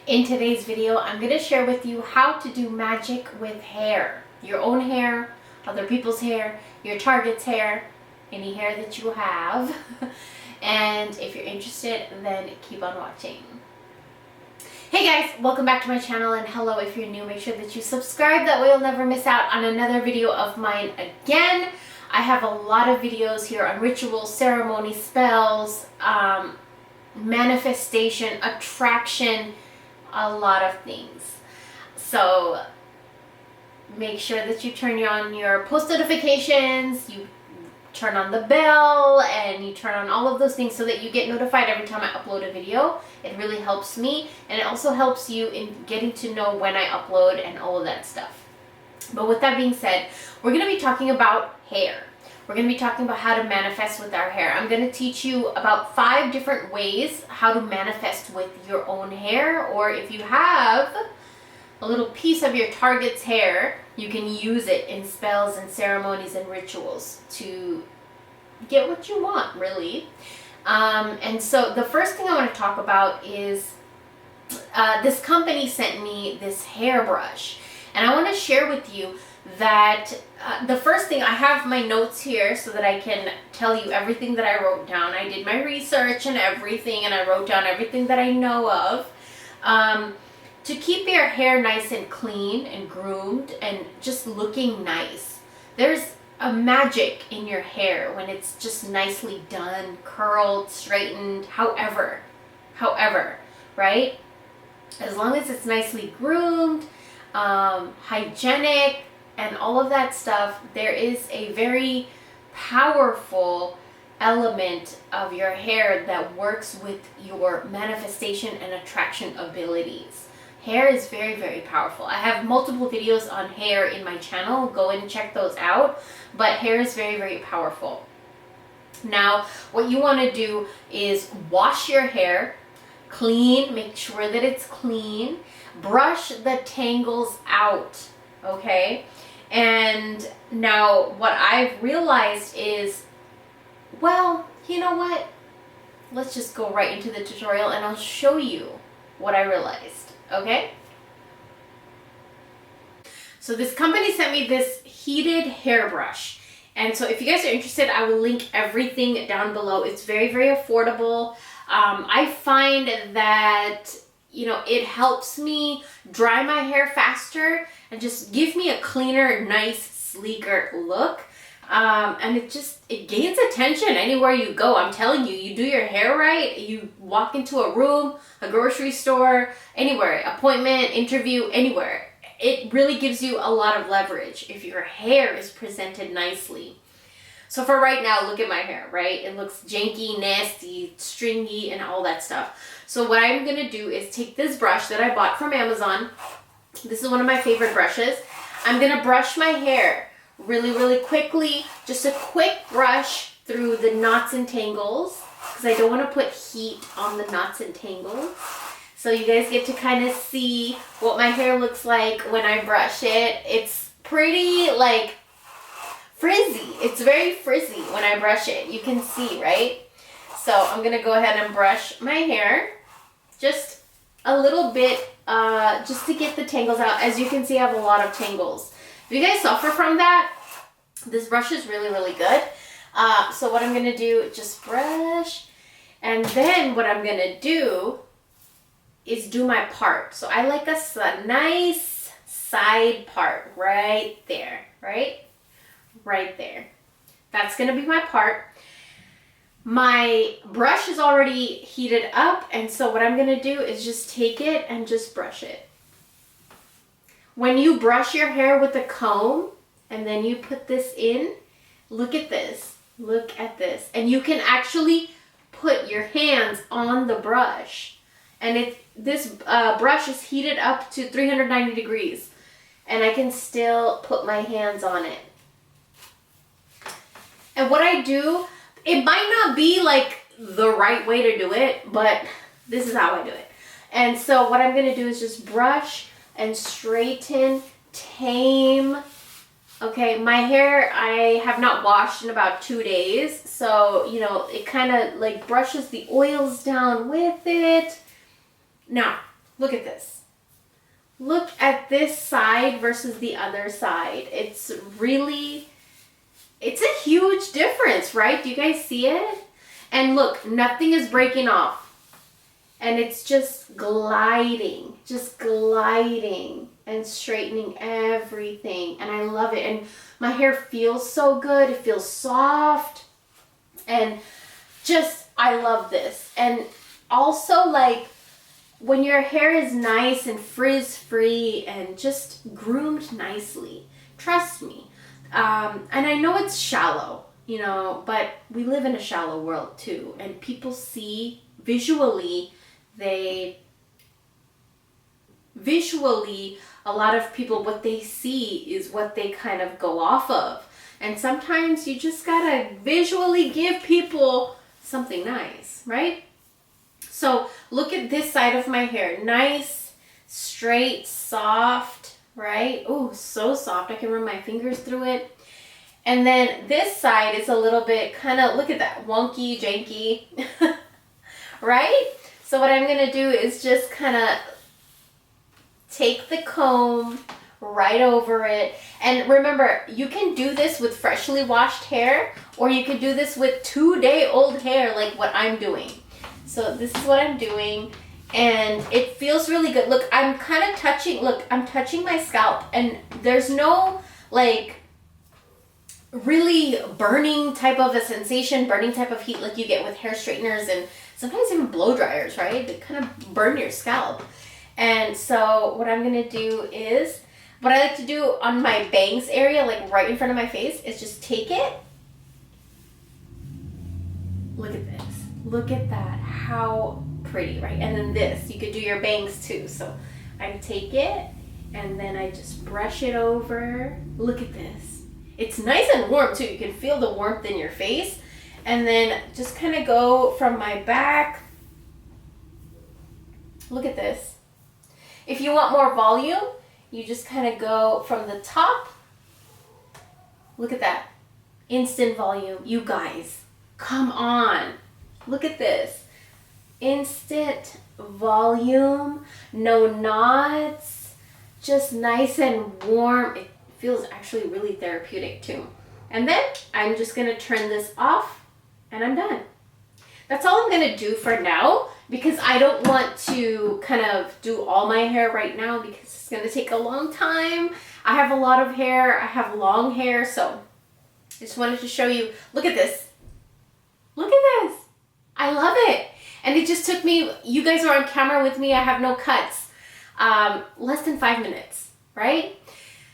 In today's video, I'm going to share with you how to do magic with hair. Your own hair, other people's hair, your target's hair, any hair that you have. And if you're interested, then keep on watching. Hey guys, welcome back to my channel, and hello if you're new. Make sure that you subscribe, that way you'll never miss out on another video of mine again. I have a lot of videos here on rituals, ceremonies, spells, manifestation, attraction, a lot of things. So make sure that you turn on your post notifications, you turn on the bell, and you turn on all of those things so that you get notified every time I upload a video. It really helps me, and it also helps you in getting to know when I upload and all of that stuff. But with that being said, we're going to be talking about hair. We're going to be talking about how to manifest with our hair. I'm going to teach you about 5 different ways how to manifest with your own hair, or if you have a little piece of your target's hair, you can use it in spells and ceremonies and rituals to get what you want, really. And so the first thing I want to talk about is this company sent me this hairbrush, and I want to share with you that the first thing, I have my notes here so that I can tell you everything that I wrote down. I did my research and everything, and I wrote down everything that I know of. To keep your hair nice and clean and groomed and just looking nice. There's a magic in your hair when it's just nicely done, curled, straightened, however, right? As long as it's nicely groomed, hygienic, and all of that stuff, there is a very powerful element of your hair that works with your manifestation and attraction abilities. Hair is very, very powerful. I have multiple videos on hair in my channel. Go and check those out. But hair is very, very powerful. Now, what you want to do is wash your hair, clean, make sure that it's clean, brush the tangles out, okay? And now what I've realized is, well, you know what? Let's just go right into the tutorial and I'll show you what I realized, okay? So this company sent me this heated hairbrush. And so if you guys are interested, I will link everything down below. It's very, very affordable. I find that, you know, it helps me dry my hair faster and just give me a cleaner, nice, sleeker look. And it gains attention anywhere you go. I'm telling you, you do your hair right, you walk into a room, a grocery store, anywhere, appointment, interview, anywhere. It really gives you a lot of leverage if your hair is presented nicely. So for right now, look at my hair, right? It looks janky, nasty, stringy, and all that stuff. So what I'm going to do is take this brush that I bought from Amazon. This is one of my favorite brushes. I'm going to brush my hair really, really quickly. Just a quick brush through the knots and tangles, because I don't want to put heat on the knots and tangles. So you guys get to kind of see what my hair looks like when I brush it. It's pretty, like, frizzy. It's very frizzy when I brush it. You can see, right? So I'm going to go ahead and brush my hair just a little bit, just to get the tangles out. As you can see, I have a lot of tangles. If you guys suffer from that, this brush is really, really good. So what I'm going to do, just brush. And then what I'm going to do is do my part. So I like a nice side part right there, right? Right there. That's going to be my part. My brush is already heated up, and so what I'm going to do is just take it and just brush it. When you brush your hair with a comb and then you put this in, look at this. Look at this. And you can actually put your hands on the brush. And this brush is heated up to 390 degrees. And I can still put my hands on it. And what I do, it might not be like the right way to do it, but this is how I do it. And so what I'm going to do is just brush and straighten, tame. Okay, my hair I have not washed in about 2 days, so, you know, it kind of like brushes the oils down with it. Now, Look at this. Look at this side versus the other side. It's a huge difference, right? Do you guys see it? And look, nothing is breaking off. And it's just gliding and straightening everything. And I love it. And my hair feels so good. It feels soft. And just, I love this. And also, like, when your hair is nice and frizz-free and just groomed nicely, trust me. And I know it's shallow, you know, but we live in a shallow world too. And people see visually, a lot of people, what they see is what they kind of go off of. And sometimes you just gotta visually give people something nice, right? So look at this side of my hair. Nice, straight, soft, right? Oh, so soft. I can run my fingers through it. And then this side is a little bit kind of, look at that, wonky, janky, right? So what I'm going to do is just kind of take the comb right over it. And remember, you can do this with freshly washed hair, or you can do this with 2-day-old hair like what I'm doing. So this is what I'm doing, and it feels really good. Look, I'm kind of touching, I'm touching my scalp, and there's no like really burning type of a sensation, burning type of heat like you get with hair straighteners and sometimes even blow dryers, right? They kind of burn your scalp. And so what I'm gonna do is, what I like to do on my bangs area, like right in front of my face, is just take it. Look at this. Look at that. How pretty, right? And then this, you could do your bangs too. So I take it and then I just brush it over. Look at this. It's nice and warm too. You can feel the warmth in your face. And then just kind of go from my back. Look at this. If you want more volume, you just kind of go from the top. Look at that. Instant volume. You guys, come on. Look at this. Instant volume. No knots. Just nice and warm. It feels actually really therapeutic too. And then I'm just going to turn this off and I'm done. That's all I'm going to do for now, because I don't want to kind of do all my hair right now because it's going to take a long time. I have a lot of hair. I have long hair. So I just wanted to show you. Look at this. Look at this. I love it. And it just took me, you guys are on camera with me. I have no cuts. Less than 5 minutes, right?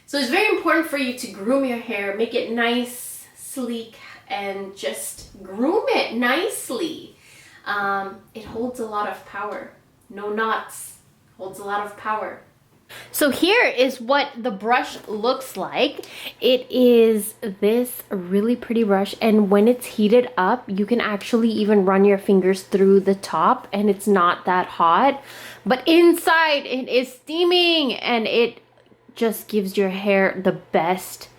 So it's very important for you to groom your hair, make it nice, sleek, and just groom it nicely. It holds a lot of power. No knots. Holds a lot of power. So here is what the brush looks like. It is this really pretty brush, and when it's heated up, you can actually even run your fingers through the top and it's not that hot. But inside it is steaming, and it just gives your hair the best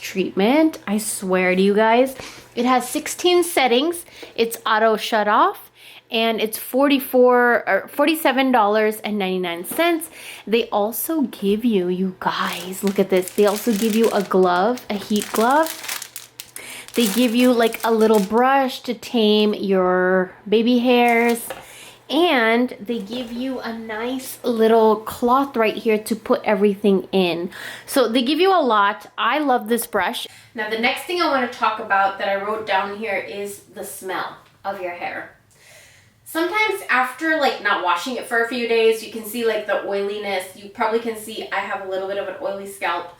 treatment. I swear to you guys. It has 16 settings. It's auto shut off, and it's $47.99. They also give you, you guys, look at this. They also give you a glove, a heat glove. They give you like a little brush to tame your baby hairs. And they give you a nice little cloth right here to put everything in. So they give you a lot. I love this brush. Now the next thing I want to talk about that I wrote down here is the smell of your hair. Sometimes after like not washing it for a few days, you can see like the oiliness. You probably can see I have a little bit of an oily scalp.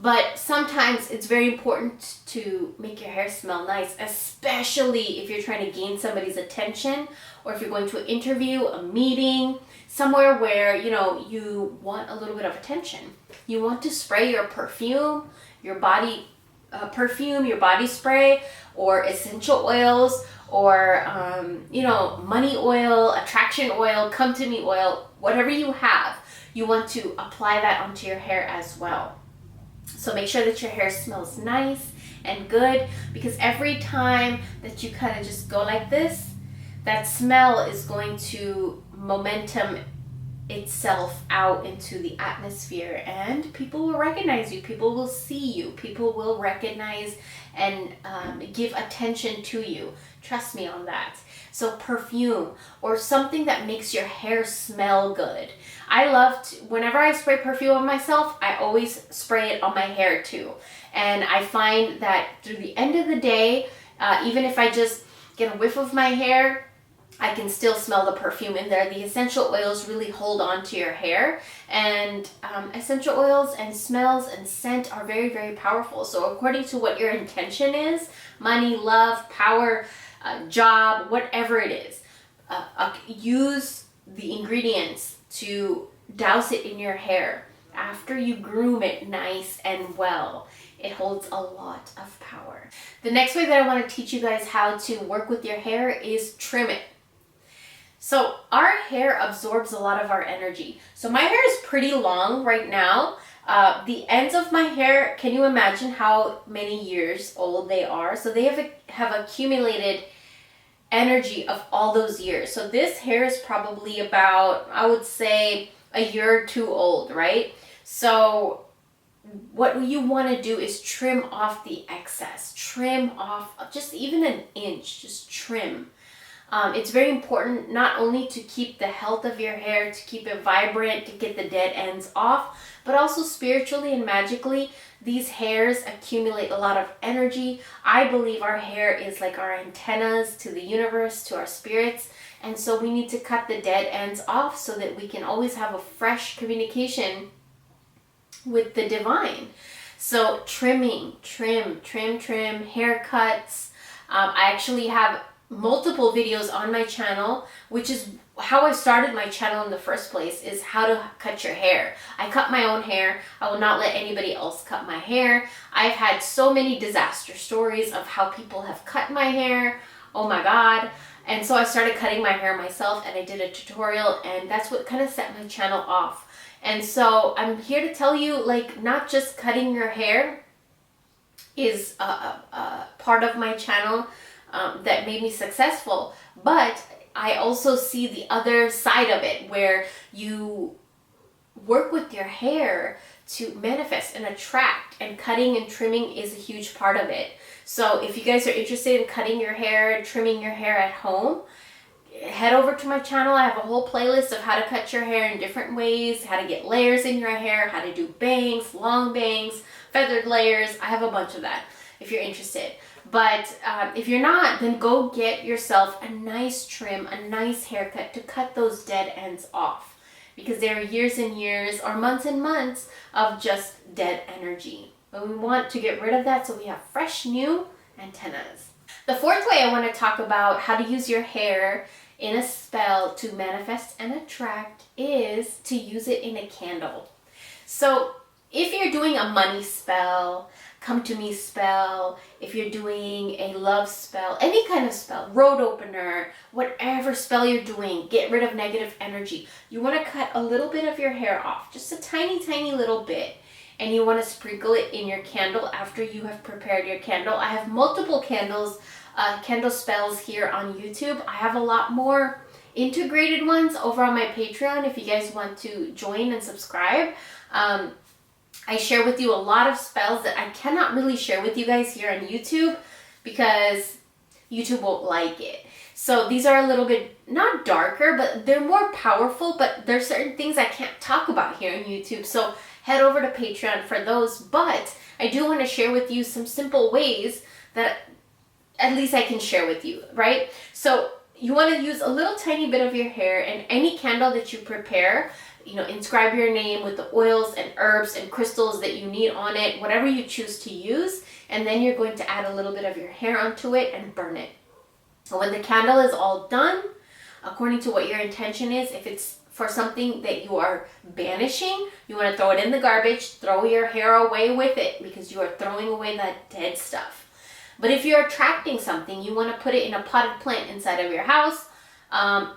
But sometimes it's very important to make your hair smell nice, especially if you're trying to gain somebody's attention, or if you're going to an interview, a meeting, somewhere where, you know, you want a little bit of attention. You want to spray your perfume, your body your body spray, or essential oils, or, you know, money oil, attraction oil, come to me oil, whatever you have, you want to apply that onto your hair as well. So make sure that your hair smells nice and good, because every time that you kind of just go like this, that smell is going to momentum itself out into the atmosphere, and people will recognize you, people will see you, people will recognize and give attention to you. Trust me on that. So perfume or something that makes your hair smell good. I love to, whenever I spray perfume on myself, I always spray it on my hair too. And I find that through the end of the day, even if I just get a whiff of my hair, I can still smell the perfume in there. The essential oils really hold on to your hair, and essential oils and smells and scent are very, very powerful. So according to what your intention is, money, love, power, job, whatever it is, use the ingredients to douse it in your hair after you groom it nice and well. It holds a lot of power. The next way that I want to teach you guys how to work with your hair is trim it. So our hair absorbs a lot of our energy. So my hair is pretty long right now. The ends of my hair, can you imagine how many years old they are? So they have accumulated energy of all those years. So this hair is probably about, I would say, a year or two old, right? So what you want to do is trim off the excess. Trim off just even an inch, just trim. It's very important not only to keep the health of your hair, to keep it vibrant, to get the dead ends off, but also spiritually and magically, these hairs accumulate a lot of energy. I believe our hair is like our antennas to the universe, to our spirits, and so we need to cut the dead ends off so that we can always have a fresh communication with the divine. So trimming, trim, haircuts. I actually have multiple videos on my channel, which is how I started my channel in the first place, is how to cut your hair. I cut my own hair. I will not let anybody else cut my hair. I've had so many disaster stories of how people have cut my hair. Oh my God. And so I started cutting my hair myself, and I did a tutorial, and that's what kind of set my channel off. And so I'm here to tell you, like, not just cutting your hair is a part of my channel that made me successful, but I also see the other side of it where you work with your hair to manifest and attract, and cutting and trimming is a huge part of it. So if you guys are interested in cutting your hair and trimming your hair at home, head over to my channel. I have a whole playlist of how to cut your hair in different ways, how to get layers in your hair, how to do bangs, long bangs, feathered layers. I have a bunch of that if you're interested. But if you're not, then go get yourself a nice trim, a nice haircut to cut those dead ends off, because there are years and years or months and months of just dead energy. But we want to get rid of that so we have fresh new antennas. The fourth way I want to talk about how to use your hair in a spell to manifest and attract is to use it in a candle. So if you're doing a money spell, come to me spell, if you're doing a love spell, any kind of spell, road opener, whatever spell you're doing, get rid of negative energy. You want to cut a little bit of your hair off, just a tiny, tiny little bit. And you want to sprinkle it in your candle after you have prepared your candle. I have multiple candles, candle spells here on YouTube. I have a lot more integrated ones over on my Patreon if you guys want to join and subscribe. I share with you a lot of spells that I cannot really share with you guys here on YouTube because YouTube won't like it. So these are a little bit, not darker, but they're more powerful, but there's certain things I can't talk about here on YouTube. So head over to Patreon for those. But I do want to share with you some simple ways that at least I can share with you, right? So you want to use a little tiny bit of your hair, and any candle that you prepare, you know, inscribe your name with the oils and herbs and crystals that you need on it, whatever you choose to use, and then you're going to add a little bit of your hair onto it and burn it. So when the candle is all done, according to what your intention is, if it's for something that you are banishing, you want to throw it in the garbage, throw your hair away with it, because you are throwing away that dead stuff. But if you're attracting something, you want to put it in a potted plant inside of your house,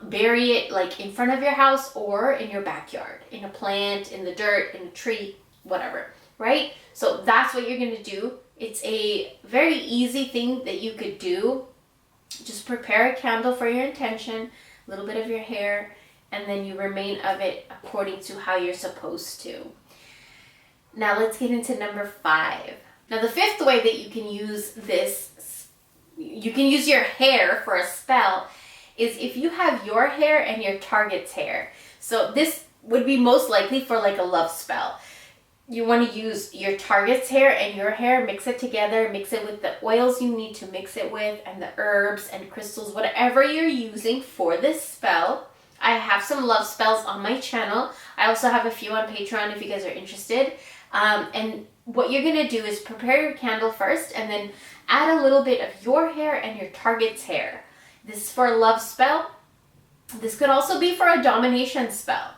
bury it like in front of your house or in your backyard, in a plant, in the dirt, in a tree, whatever, right? So that's what you're going to do. It's a very easy thing that you could do. Just prepare a candle for your intention, a little bit of your hair, and then you remain of it according to how you're supposed to. Now let's get into number 5. Now the 5th way that you can use this, you can use your hair for a spell, is if you have your hair and your target's hair. So this would be most likely for like a love spell. You want to use your target's hair and your hair, mix it together, mix it with the oils you need to mix it with, and the herbs and crystals, whatever you're using for this spell. I have some love spells on my channel. I also have a few on Patreon if you guys are interested. And what you're going to do is prepare your candle first and then add a little bit of your hair and your target's hair. This is for a love spell. This could also be for a domination spell.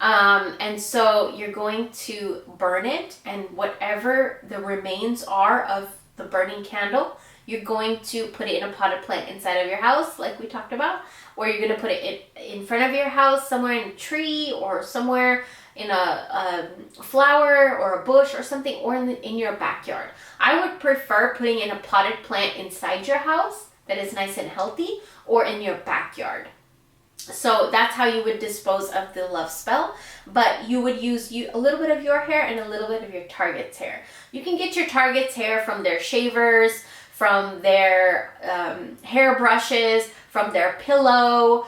And so you're going to burn it, and whatever the remains are of the burning candle, you're going to put it in a potted plant inside of your house, like we talked about, or you're going to put it in front of your house, somewhere in a tree or somewhere in a flower or a bush or something, or in your backyard. I would prefer putting in a potted plant inside your house that is nice and healthy, or in your backyard. So that's how you would dispose of the love spell, but you would use a little bit of your hair and a little bit of your target's hair. You can get your target's hair from their shavers, from their hair brushes, from their pillow,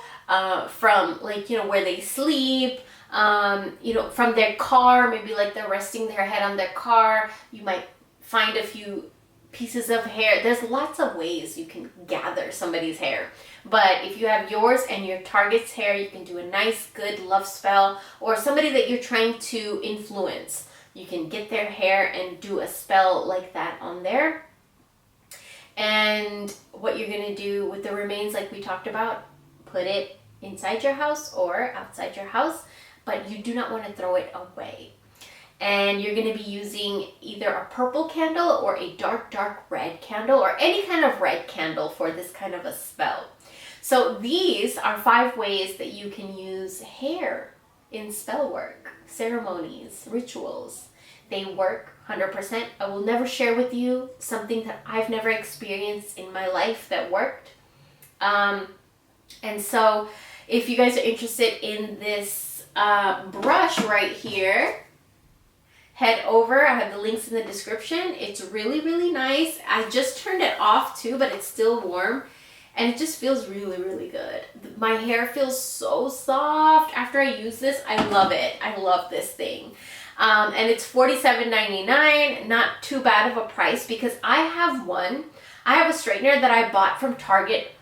from where they sleep, from their car, maybe like they're resting their head on their car. You might find a few pieces of hair. There's lots of ways you can gather somebody's hair. But if you have yours and your target's hair, you can do a nice, good love spell, or somebody that you're trying to influence. You can get their hair and do a spell like that on there. And what you're going to do with the remains, like we talked about, put it inside your house or outside your house, but you do not want to throw it away. And you're going to be using either a purple candle or a dark red candle, or any kind of red candle for this kind of a spell. So these are 5 ways that you can use hair in spell work, ceremonies, rituals. They work 100%. I will never share with you something that I've never experienced in my life that worked. And so if you guys are interested in this brush right here, head over. I have the links in the description. It's really, really nice. I just turned it off too, but it's still warm. And it just feels really, really good. My hair feels so soft after I use this. I love it. I love this thing. And it's $47.99. Not too bad of a price, because I have one. I have a straightener that I bought from Target,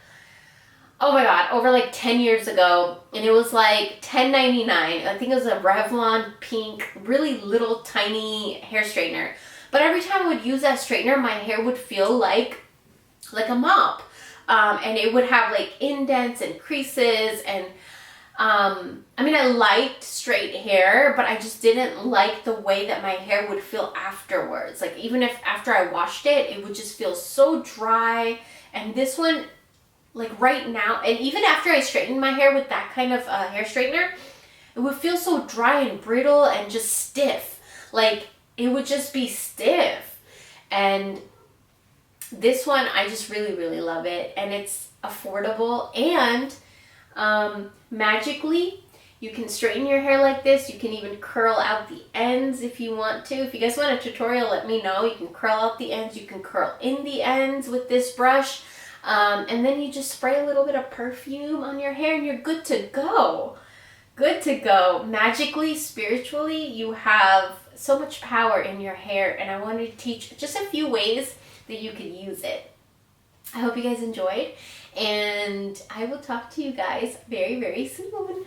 oh my god, over like 10 years ago. And it was like $10.99. I think it was a Revlon pink, really little tiny hair straightener. But every time I would use that straightener, my hair would feel like a mop. And it would have like indents and creases, and I liked straight hair, but I just didn't like the way that my hair would feel afterwards. Like, even if after I washed it, it would just feel so dry. And this one, like right now, and even after I straightened my hair with that kind of hair straightener, it would feel so dry and brittle and just stiff. Like, it would just be stiff. And this one, I just really, really love it, and it's affordable, and magically, you can straighten your hair like this. You can even curl out the ends if you want to. If you guys want a tutorial, let me know. You can curl out the ends. You can curl in the ends with this brush, and then you just spray a little bit of perfume on your hair, and you're good to go. Good to go. Magically, spiritually, you have so much power in your hair, and I wanted to teach just a few ways that you can use it. I hope you guys enjoyed, and I will talk to you guys very, very soon.